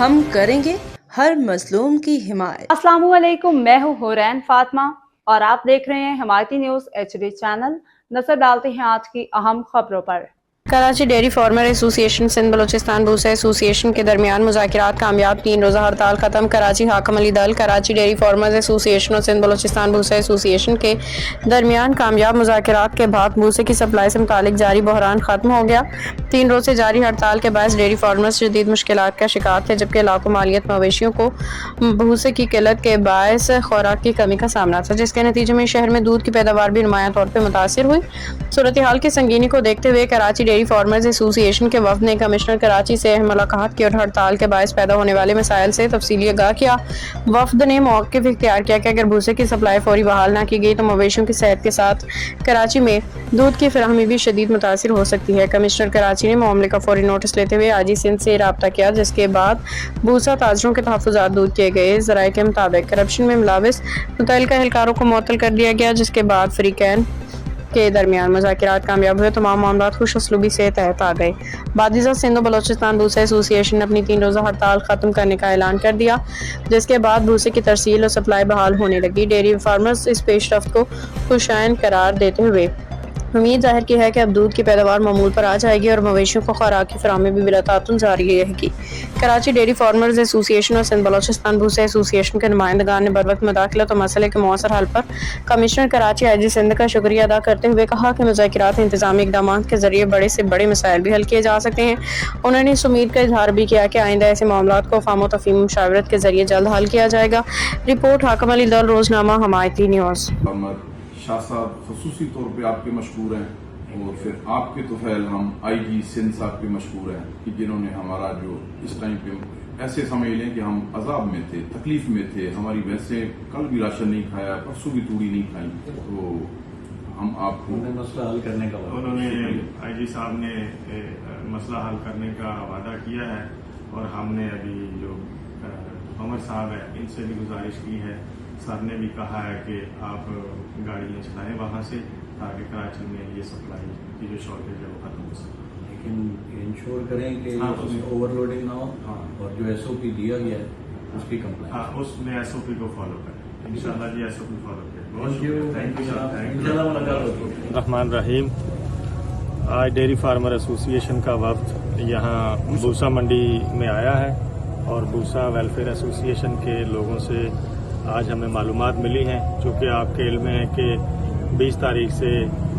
ہم کریں گے ہر مظلوم کی حمایت۔ السلام علیکم، میں ہوں حورین فاطمہ اور آپ دیکھ رہے ہیں حمایتی نیوز HD چینل۔ نظر ڈالتے ہیں آج کی اہم خبروں پر۔ کراچی ڈیری فارمر ایسوسی ایشن سندھ بلوچستان بھوسا ایسوسی ایشن کے درمیان مذاکرات کامیاب، 3 روزہ ہڑتال ختم۔ کراچی حاکم علی دل کراچی ڈیری فارمرز ایسوسی ایشن اور سندھ بلوچستان بھوسا ایسوسی ایشن کے درمیان کامیاب مذاکرات کے بعد بھوسے کی سپلائی سے متعلق جاری بحران ختم ہو گیا۔ 3 روز سے جاری ہڑتال کے باعث ڈیری فارمرز شدید مشکلات کا شکار تھے، جبکہ لاکھوں مالیت مویشیوں کو بھوسے کی قلت کے باعث خوراک کی کمی کا سامنا تھا، جس کے نتیجے میں شہر میں دودھ کی پیداوار بھی نمایاں طور پر متاثر ہوئی۔ صورتحال کی سنگینی کو دیکھتے ہوئے کراچی ڈیری فارمرز ایسوسی ایشن کے وفد نے کمشنر کراچی سے اہم ملاقات کی اور ہڑتال کے باعث پیدا ہونے والے مسائل سے تفصیلی آگاہ کیا۔ وفد نے موقف اختیار کیا کہ اگر بھوسے کی سپلائی فوری بحال نہ کی گئی تو مویشیوں کی صحت کے ساتھ کراچی میں دودھ کی فراہمی بھی شدید متاثر ہو سکتی ہے۔ کمشنر کراچی نے معاملے کا فوری نوٹس لیتے ہوئے آج ہی سندھ سے رابطہ کیا، جس کے بعد بھوسا تاجروں کے تحفظات دور کیے گئے۔ ذرائع کے مطابق کرپشن میں ملوث متعلقہ اہلکاروں کو معطل کر دیا گیا، جس کے بعد فریقین کے درمیان مذاکرات کامیاب ہوئے۔ تمام معاملات خوش اسلوبی سے تحت آ گئے۔ بعد ازاں سندھ و بلوچستان بھوسا ایسوسی ایشن نے اپنی 3 روزہ ہڑتال ختم کرنے کا اعلان کر دیا، جس کے بعد بھوسے کی ترسیل اور سپلائی بحال ہونے لگی۔ ڈیری فارمرز اس پیش رفت کو خوشائن قرار دیتے ہوئے امید ظاہر کی ہے کہ اب دودھ کی پیداوار معمول پر آ جائے گی اور مویشیوں کو خوراک کی فراہمی بھی بلا تعطل جاری رہے گی۔ کراچی ڈیری فارمرز ایسوسی ایشن اور سندھ بلوچستان بھوسا ایسوسی ایشن کے نمائندگان نے بروقت مداخلت اور مسئلے کے مؤثر حل پر کمشنر کراچی IG سندھ کا شکریہ ادا کرتے ہوئے کہا کہ مذاکرات انتظامی اقدامات کے ذریعے بڑے سے بڑے مسائل بھی حل کیے جا سکتے ہیں۔ انہوں نے اس امید کا اظہار بھی کیا کہ آئندہ ایسے معاملات کو فہم و تفہیم مشاورت کے ذریعے جلد حل کیا جائے گا۔ رپورٹ حاکم علی دل، روزنامہ حمایتی نیوز۔ شاہ صاحب خصوصی طور پہ آپ کے مشکور ہیں، اور پھر آپ کے توفیل ہم IG سندھ صاحب کے مشکور ہیں کہ جنہوں نے ہمارا جو اس ٹائم پہ ایسے سمجھ لیں کہ ہم عذاب میں تھے، تکلیف میں تھے، ہماری ویسے کل بھی راشن نہیں کھایا، پرسوں بھی توڑی نہیں کھائی، تو ہم آپ کو مسئلہ حل کرنے کا انہوں نے IG صاحب نے مسئلہ حل کرنے کا وعدہ کیا ہے، اور ہم نے ابھی جو عمر صاحب ہے ان سے بھی گزارش کی ہے، سر نے بھی کہا ہے کہ آپ گاڑیاں چلائیں وہاں سے تاکہ کراچی میں یہ سپلائی کی جو شارٹیج ہے وہ ختم ہو سکے، لیکن انشور کریں کہ اس میں اوور لوڈنگ نہ ہو، اور جو SOP دیا گیا ہے اس کی کمپلائنس، اس میں SOP کو فالو کریں انشاءاللہ جی، SOP فالو کریں۔ الرحمن الرحیم۔ آج ڈیری فارمر ایسوسی ایشن کا وفد یہاں بھوسا منڈی میں آیا ہے، اور بھوسا ویلفیئر ایسوسی ایشن کے لوگوں سے آج ہمیں معلومات ملی ہیں، چونکہ آپ کے علم میں ہے کہ 20 تاریخ سے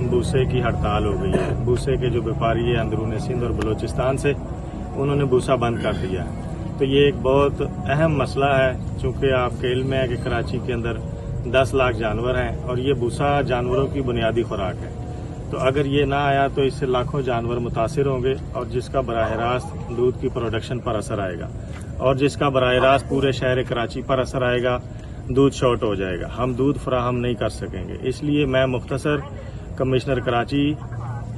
بھوسے کی ہڑتال ہو گئی ہے۔ بھوسے کے جو بیپاری ہیں اندرون سندھ اور بلوچستان سے، انہوں نے بھوسا بند کر دیا ہے۔ تو یہ ایک بہت اہم مسئلہ ہے، چونکہ آپ کے علم میں ہے کہ کراچی کے اندر 10 لاکھ جانور ہیں، اور یہ بھوسا جانوروں کی بنیادی خوراک ہے۔ تو اگر یہ نہ آیا تو اس سے لاکھوں جانور متاثر ہوں گے، اور جس کا براہ راست دودھ کی پروڈکشن پر اثر آئے گا، اور جس کا براہ راست پورے شہر کراچی پر اثر آئے گا، دودھ شارٹ ہو جائے گا، ہم دودھ فراہم نہیں کر سکیں گے۔ اس لیے میں مختصر commissioner Karachi,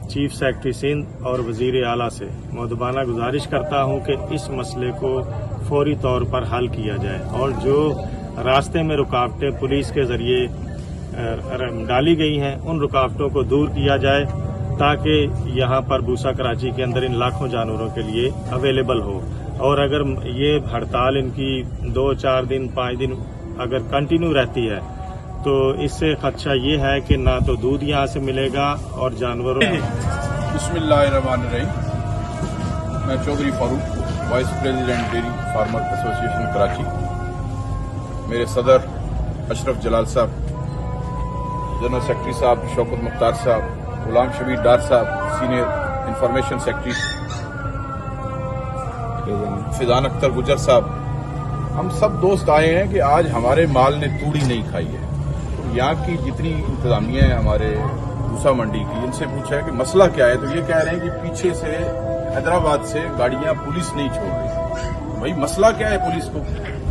chief secretary Sindh اور وزیر اعلیٰ سے مؤدبانہ گزارش کرتا ہوں کہ اس مسئلے کو فوری طور پر حل کیا جائے، اور جو راستے میں رکاوٹیں پولیس کے ذریعے ڈالی گئی ہیں ان رکاوٹوں کو دور کیا جائے، تاکہ یہاں پر بھوسا کراچی کے اندر ان لاکھوں جانوروں کے لیے اویلیبل ہو۔ اور اگر یہ ہڑتال ان کی 2 4 دن 5 دن اگر کنٹینیو رہتی ہے تو اس سے خدشہ یہ ہے کہ نہ تو دودھ یہاں سے ملے گا اور جانوروں۔ بسم اللہ الرحمن الرحیم۔ میں چودھری فاروق، وائس پریزیڈنٹ ڈیری فارمر ایسوسی ایشن کراچی۔ میرے صدر اشرف جلال صاحب، جنرل سیکرٹری صاحب شوکت مختار صاحب، غلام شبیر ڈار صاحب سینئر انفارمیشن سیکرٹری، فیضان اختر گجر صاحب، ہم سب دوست آئے ہیں کہ آج ہمارے مال نے توڑی نہیں کھائی ہے۔ یہاں کی جتنی انتظامیہ ہے ہمارے بھوسا منڈی کی، ان سے پوچھا ہے کہ مسئلہ کیا ہے، تو یہ کہہ رہے ہیں کہ پیچھے سے حیدرآباد سے گاڑیاں پولیس نہیں چھوڑ رہی۔ بھائی مسئلہ کیا ہے پولیس کو؟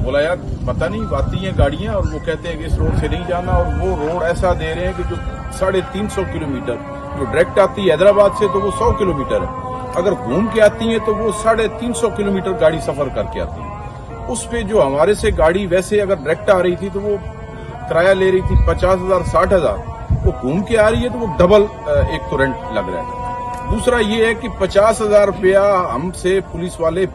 بولا یار پتہ نہیں، آتی ہیں گاڑیاں اور وہ کہتے ہیں کہ اس روڈ سے نہیں جانا، اور وہ روڈ ایسا دے رہے ہیں کہ جو 350 کلومیٹر جو ڈائریکٹ آتی ہے حیدرآباد سے تو وہ 100 کلومیٹر ہے، اگر گھوم کے آتی ہیں تو وہ 350 کلومیٹر گاڑی سفر کر کے آتی ہے۔ اس پہ جو ہمارے سے گاڑی ویسے اگر ڈائریکٹ آ رہی تھی تو وہ کرایہ لے رہی تھی 50,000 60,000، وہ گھوم کے آ رہی ہے تو وہ ڈبل ایک تو رینٹ لگ رہا ہے۔ دوسرا یہ ہے کہ 50,000 روپیہ ہم سے پولیس والے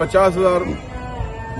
50,000